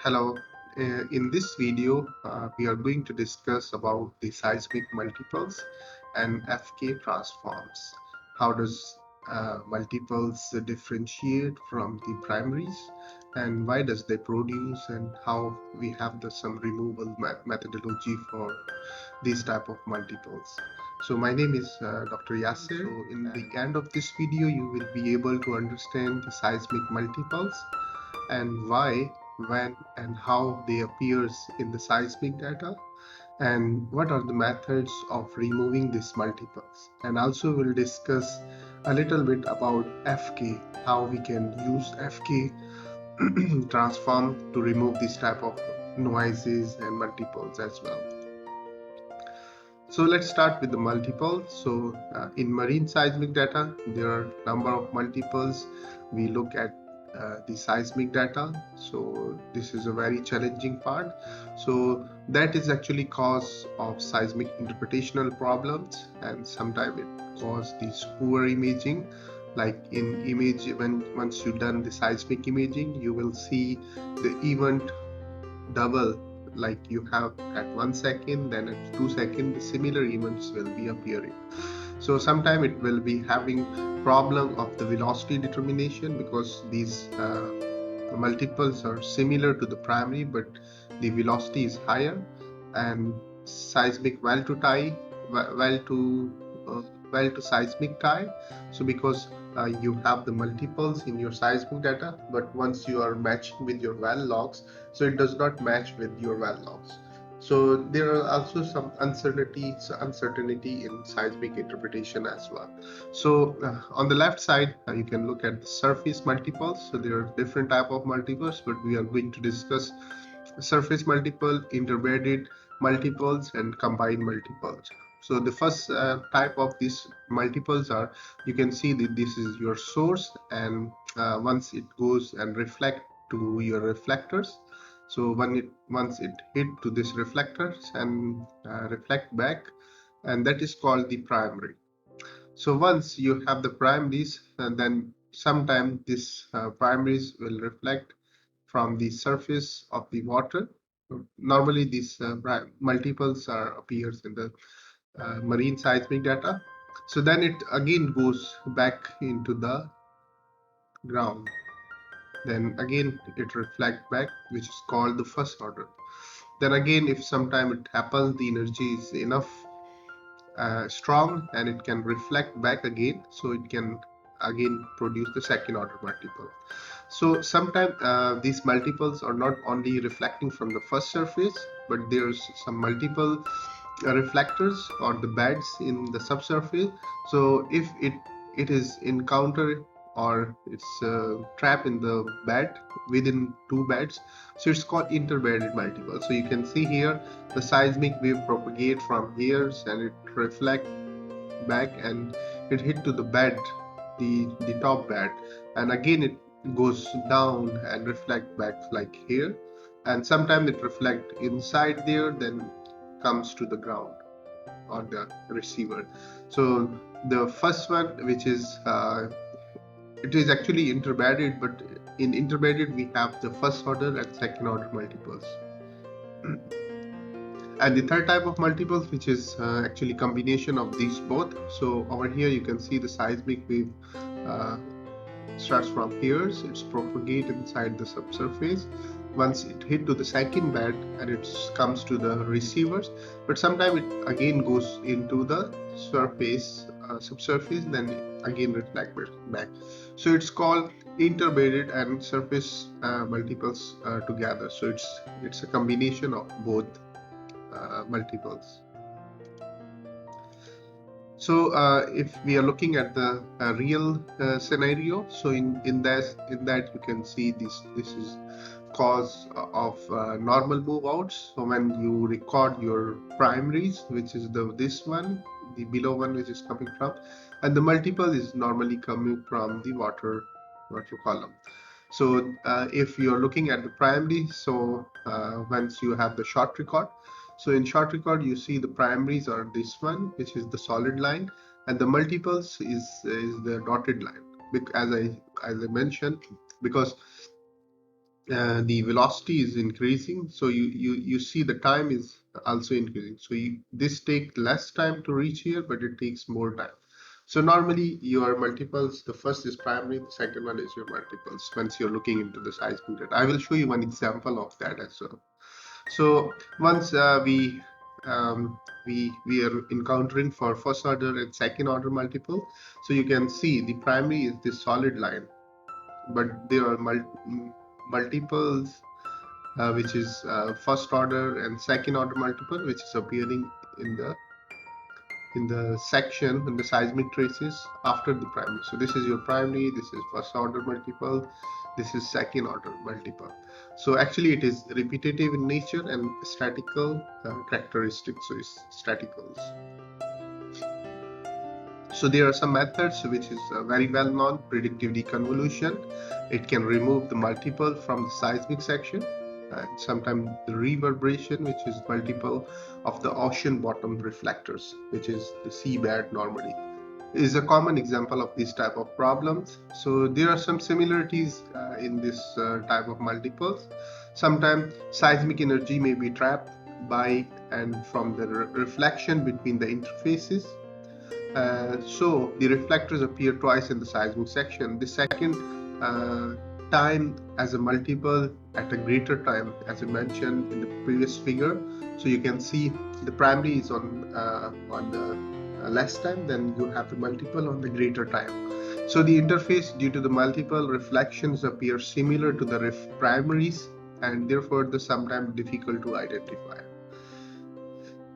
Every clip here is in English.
Hello, in this video we are going to discuss about the seismic multiples and FK transforms. How does multiples differentiate from the primaries, and why does they produce, and how we have some removal methodology for these type of multiples. So my name is Dr. Yasser. So in the end of this video you will be able to understand the seismic multiples and why, when, and how they appears in the seismic data, and what are the methods of removing these multiples. And also we'll discuss a little bit about FK, how we can use FK transform to remove this type of noises and multiples as well. So let's start with the multiples. So in marine seismic data, there are number of multiples. We look at the seismic data. So this is a very challenging part. So that is actually cause of seismic interpretational problems, and sometimes it cause this poor imaging. Like in image, once you've done the seismic imaging, you will see the event double, like you have at 1 second, then at 2 seconds the similar events will be appearing. So sometime it will be having problem of the velocity determination, because these multiples are similar to the primary but the velocity is higher. And seismic well to tie, well to well to seismic tie. So because you have the multiples in your seismic data, but once you are matching with your well logs, so it does not match with your well logs. So there are also some uncertainty in seismic interpretation as well. So on the left side, you can look at the surface multiples. So there are different type of multiples, but we are going to discuss surface multiple, interbedded multiples, and combined multiples. So the first type of these multiples are, you can see that this is your source, and once it goes and reflect to your reflectors. So once it hit to this reflectors and reflect back, and that is called the primary. So once you have the primaries, and then sometime this primaries will reflect from the surface of the water. Normally these multiples are appears in the marine seismic data. So then it again goes back into the ground. Then again it reflect back, which is called the first order. Then again, if sometime it happens, the energy is enough strong, and it can reflect back again, so it can again produce the second order multiple. So sometimes these multiples are not only reflecting from the first surface, but there's some multiple reflectors or the beds in the subsurface. So if it is encountered or it's trapped in the bed within two beds, so it's called interbedded multiple. So you can see here the seismic wave propagate from here and it reflect back and it hit to the bed, the top bed, and again it goes down and reflect back like here, and sometimes it reflect inside there, then comes to the ground on the receiver. So the first one, which is it is actually interbedded, but in interbedded we have the first order and second order multiples. And the third type of multiples, which is actually combination of these both. So over here you can see the seismic wave uh, starts from here, so it's propagate inside the subsurface. Once it hit to the second bed and it comes to the receivers, but sometimes it again goes into the surface, subsurface, then again reflect back. So it's called interbedded and surface multiples together. So it's a combination of both multiples. So if we are looking at the real scenario, so in that you can see this is cause of normal move outs. So when you record your primaries, which is this one, the below one, which is coming from, and the multiple is normally coming from the water column. So if you're looking at the primary, so once you have the short record, so in short record you see the primaries are this one, which is the solid line, and the multiples is the dotted line. As I mentioned, because the velocity is increasing, so you see the time is also increasing. So this take less time to reach here, but it takes more time. So normally your multiples, the first is primary, the second one is your multiples once you're looking into the seismic data. I will show you one example of that as well. So once we are encountering for first order and second order multiple, so you can see the primary is this solid line, but there are multiples which is first order and second order multiple, which is appearing in the section in the seismic traces after the primary. So this is your primary, this is first order multiple, this is second order multiple. So actually it is repetitive in nature and statical characteristics, so it's staticals. So there are some methods which is very well known. Predictive deconvolution, it can remove the multiple from the seismic section, and sometimes the reverberation, which is multiple of the ocean bottom reflectors, which is the seabed normally, is a common example of this type of problems. So there are some similarities in this type of multiples. Sometimes seismic energy may be trapped by and from the reflection between the interfaces. So the reflectors appear twice in the seismic section. The second time as a multiple at a greater time, as I mentioned in the previous figure. So you can see the primary is on the less time, then you have the multiple on the greater time. So the interface due to the multiple reflections appear similar to the primaries, and therefore the sometimes difficult to identify.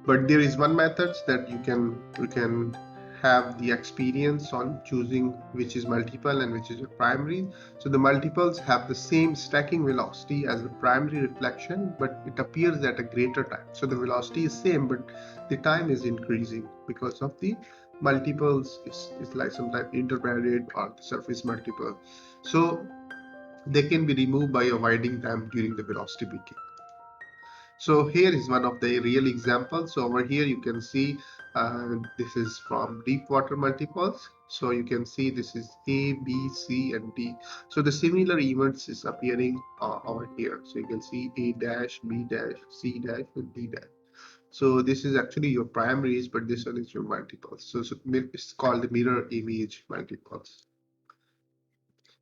But there is one method that you can have the experience on choosing which is multiple and which is a primary. So the multiples have the same stacking velocity as the primary reflection, but it appears at a greater time. So the velocity is same, but the time is increasing because of the multiples is like sometimes interpolated or the surface multiple. So they can be removed by avoiding them during the velocity peaking. So here is one of the real examples. So over here you can see this is from deep water multiples. So you can see this is A, B, C, and D. So the similar events is appearing over here. So you can see A dash, B dash, C dash, and D dash. So this is actually your primaries, but this one is your multiples. So it's called the mirror image multiples.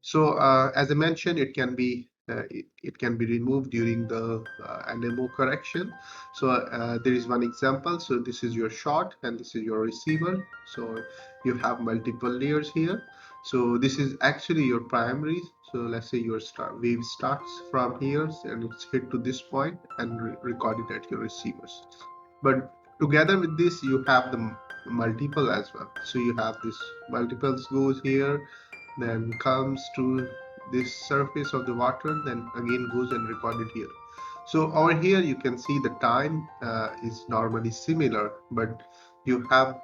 So as I mentioned, it can be removed during the NMO correction. So there is one example. So this is your shot and this is your receiver. So you have multiple layers here. So this is actually your primary. So let's say your wave starts from here and it's hit to this point and recorded at your receivers. But together with this, you have the multiple as well. So you have this multiples goes here, then comes to this surface of the water, then again goes and recorded here. So over here you can see the time is normally similar, but you have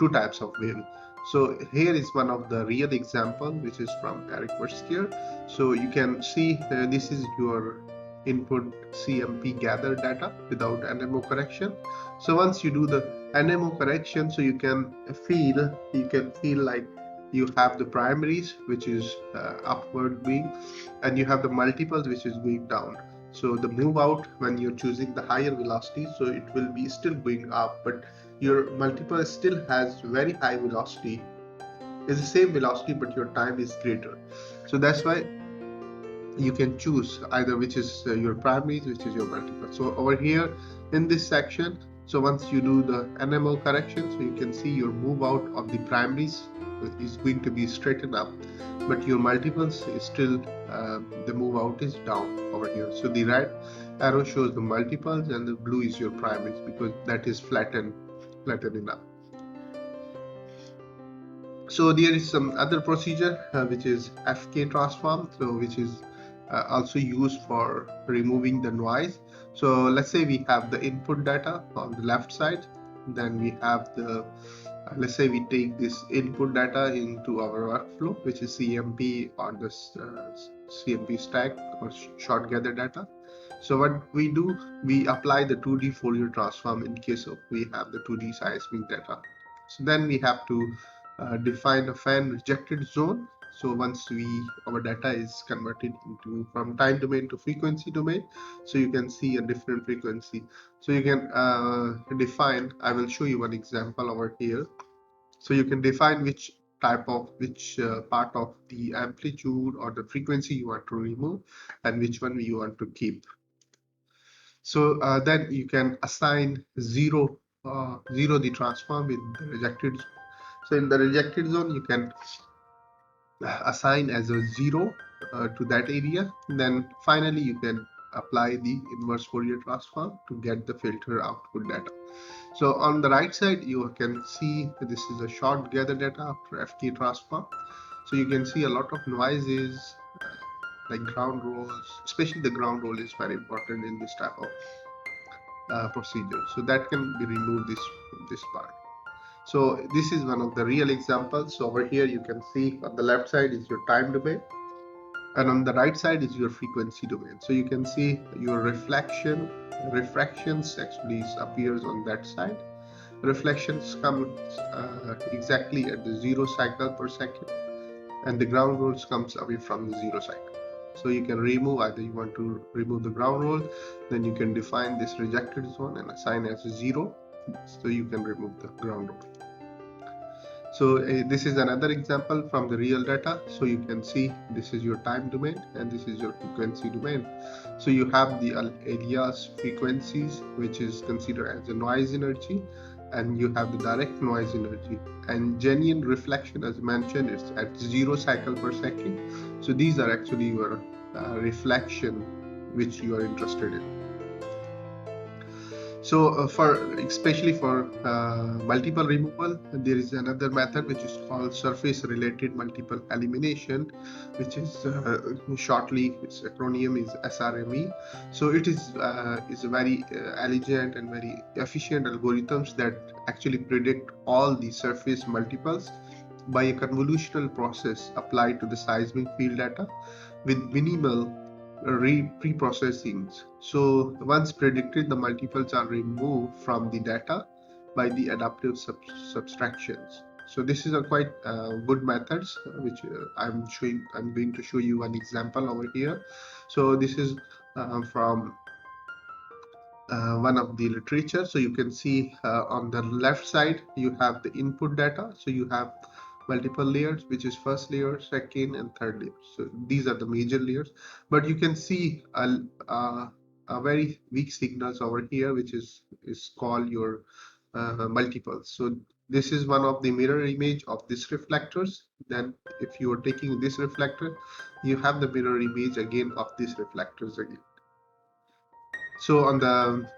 two types of wave. So here is one of the real example, which is from Eric Verskier. So you can see this is your input CMP gather data without NMO correction. So once you do the NMO correction, so you can feel like you have the primaries, which is upward going, and you have the multiples, which is going down. So the move out, when you're choosing the higher velocity, so it will be still going up, but your multiple still has very high velocity. It's the same velocity, but your time is greater. So that's why you can choose either which is your primaries, which is your multiple. So over here in this section, so once you do the NMO correction, so you can see your move out of the primaries is going to be straightened up, but your multiples is still the move out is down over here. So the red arrow shows the multiples and the blue is your primaries, because that is flattening up. So there is some other procedure which is FK transform, so which is also used for removing the noise. So let's say we have the input data on the left side, then we have the let's say we take this input data into our workflow, which is CMP on this CMP stack or short gather data. So what we do, we apply the 2D Fourier transform in case of we have the 2D seismic data. So then we have to define a fan rejected zone. So once our data is converted into from time domain to frequency domain, so you can see a different frequency. So you can define, I will show you one example over here. So you can define which part of the amplitude or the frequency you want to remove and which one you want to keep. So then you can assign zero the transform with the rejected. So in the rejected zone, you can assign as a 0 to that area. Then finally, you can apply the inverse Fourier transform to get the filter output data. So on the right side, you can see this is a short gather data after FK transform. So you can see a lot of noises like ground rolls, especially the ground roll is very important in this type of procedure. So that can be removed this part. So this is one of the real examples. So over here you can see on the left side is your time domain and on the right side is your frequency domain. So you can see your refractions actually appears on that side. Reflections come exactly at the 0 cycle per second and the ground rolls comes away from the 0 cycle. So you can remove, either you want to remove the ground roll, then you can define this rejected zone and assign as a 0, so you can remove the ground roll. So this is another example from the real data. So you can see this is your time domain and this is your frequency domain. So you have the alias frequencies, which is considered as a noise energy, and you have the direct noise energy, and genuine reflection, as mentioned, is at 0 cycle per second. So these are actually your reflection which you are interested in. So especially for multiple removal, there is another method which is called surface related multiple elimination, which is shortly its acronym is SRME. So it is a very elegant and very efficient algorithms that actually predict all the surface multiples by a convolutional process applied to the seismic field data with minimal pre-processing. So once predicted, the multiples are removed from the data by the adaptive subtractions. So this is a quite good methods which I'm going to show you one example over here. So this is from one of the literature. So you can see on the left side you have the input data. So you have multiple layers, which is first layer, second and third layer. So these are the major layers, but you can see a very weak signals over here, which is called your multiples. So this is one of the mirror image of this reflectors. Then if you are taking this reflector, you have the mirror image again of these reflectors again. So on the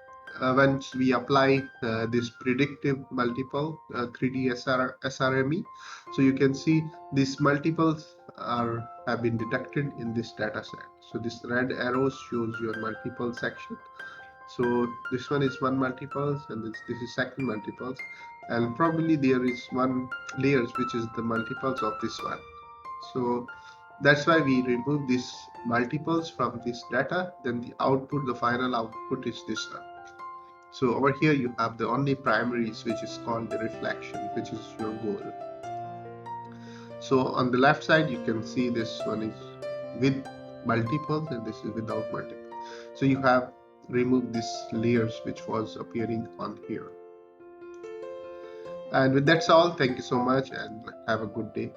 once we apply this predictive multiple 3D SRME, so you can see these multiples have been detected in this data set. So this red arrow shows your multiple section. So this one is one multiples and this is second multiples, and probably there is one layers which is the multiples of this one. So that's why we remove these multiples from this data. Then the output, the final output is this one. So over here you have the only primaries, which is called the reflection, which is your goal. So on the left side you can see this one is with multiples and this is without multiples. So you have removed these layers which was appearing on here. And with that's all, thank you so much and have a good day.